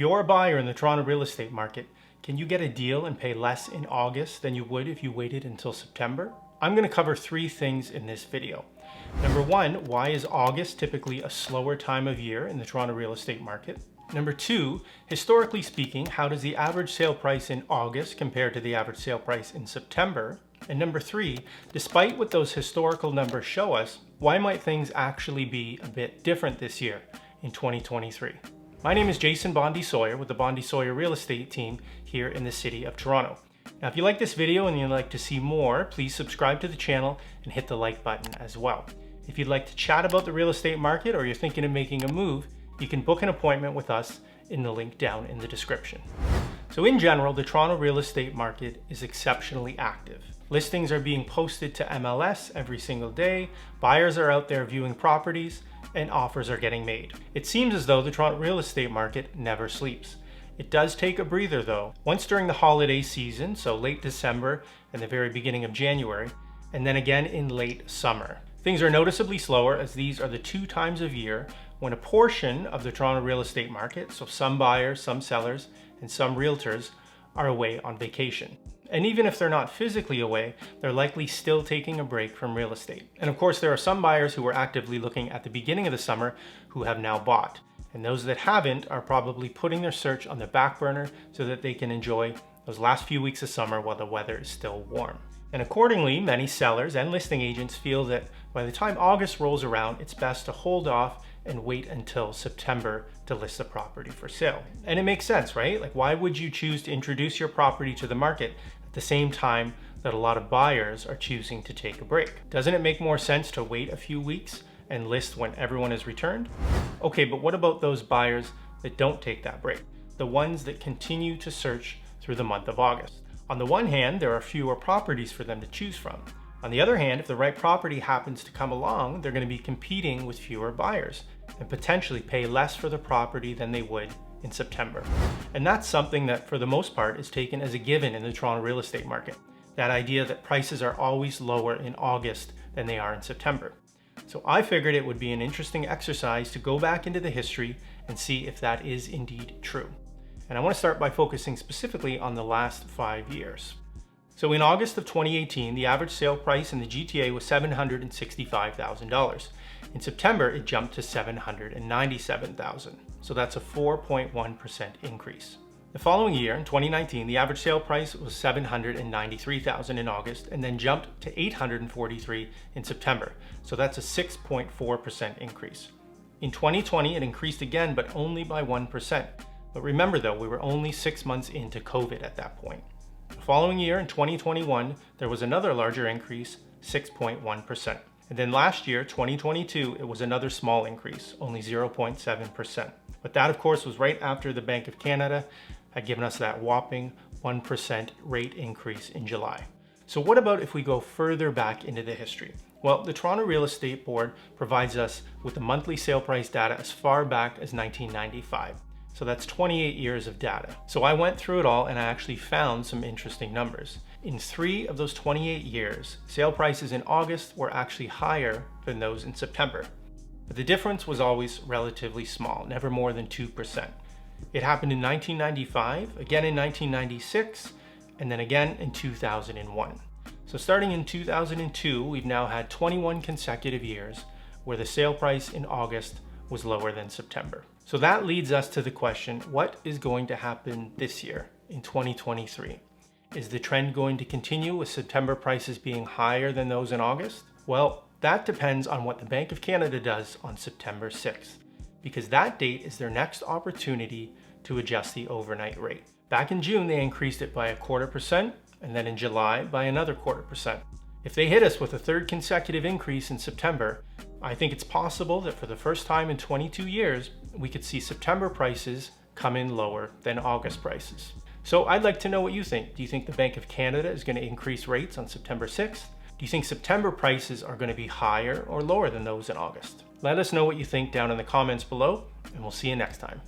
If you're a buyer in the Toronto real estate market, can you get a deal and pay less in August than you would if you waited until September? I'm going to cover three things in this video. Number one, why is August typically a slower time of year in the Toronto real estate market? Number two, historically speaking, how does the average sale price in August compare to the average sale price in September? And number three, despite what those historical numbers show us, why might things actually be a bit different this year in 2023? My name is Danielle Bondy-Sawyer with the Bondy-Sawyer real estate team here in the city of Toronto. Now, if you like this video and you'd like to see more, please subscribe to the channel and hit the like button as well. If you'd like to chat about the real estate market or you're thinking of making a move, you can book an appointment with us in the link down in the description. So in general, the Toronto real estate market is exceptionally active. Listings are being posted to MLS every single day, buyers are out there viewing properties, and offers are getting made. It seems as though the Toronto real estate market never sleeps. It does take a breather though, once during the holiday season, so late December and the very beginning of January, and then again in late summer. Things are noticeably slower as these are the two times of year when a portion of the Toronto real estate market, so some buyers, some sellers, and some realtors are away on vacation. And even if they're not physically away, they're likely still taking a break from real estate. And of course, there are some buyers who were actively looking at the beginning of the summer who have now bought. And those that haven't are probably putting their search on the back burner so that they can enjoy those last few weeks of summer while the weather is still warm. And accordingly, many sellers and listing agents feel that by the time August rolls around, it's best to hold off and wait until September to list the property for sale. And it makes sense, right? Like, why would you choose to introduce your property to the market at the same time that a lot of buyers are choosing to take a break? Doesn't it make more sense to wait a few weeks and list when everyone is returned? Okay, but what about those buyers that don't take that break? The ones that continue to search through the month of August. On the one hand, there are fewer properties for them to choose from. On the other hand, if the right property happens to come along, they're going to be competing with fewer buyers and potentially pay less for the property than they would in September. And that's something that for the most part is taken as a given in the Toronto real estate market. That idea that prices are always lower in August than they are in September. So I figured it would be an interesting exercise to go back into the history and see if that is indeed true. And I want to start by focusing specifically on the last 5 years. So in August of 2018, the average sale price in the GTA was $765,000. In September, it jumped to $797,000. So that's a 4.1% increase. The following year, in 2019, the average sale price was $793,000 in August and then jumped to $843,000 in September. So that's a 6.4% increase. In 2020, it increased again, but only by 1%. But remember though, we were only 6 months into COVID at that point. The following year, in 2021, there was another larger increase, 6.1%. And then last year, 2022, it was another small increase, only 0.7%. But that, of course, was right after the Bank of Canada had given us that whopping 1% rate increase in July. So what about if we go further back into the history? Well, the Toronto Real Estate Board provides us with the monthly sale price data as far back as 1995. So that's 28 years of data. So I went through it all and I actually found some interesting numbers. In 3 of those 28 years, sale prices in August were actually higher than those in September. But the difference was always relatively small, never more than 2%. It happened in 1995, again in 1996, and then again in 2001. So starting in 2002, we've now had 21 consecutive years where the sale price in August was lower than September. So that leads us to the question, what is going to happen this year in 2023? Is the trend going to continue with September prices being higher than those in August? Well, that depends on what the Bank of Canada does on September 6th, because that date is their next opportunity to adjust the overnight rate. Back in June, they increased it by 0.25%, and then in July by another 0.25%. If they hit us with a third consecutive increase in September, I think it's possible that for the first time in 22 years, we could see September prices come in lower than August prices. So I'd like to know what you think. Do you think the Bank of Canada is going to increase rates on September 6th? Do you think September prices are going to be higher or lower than those in August? Let us know what you think down in the comments below, and we'll see you next time.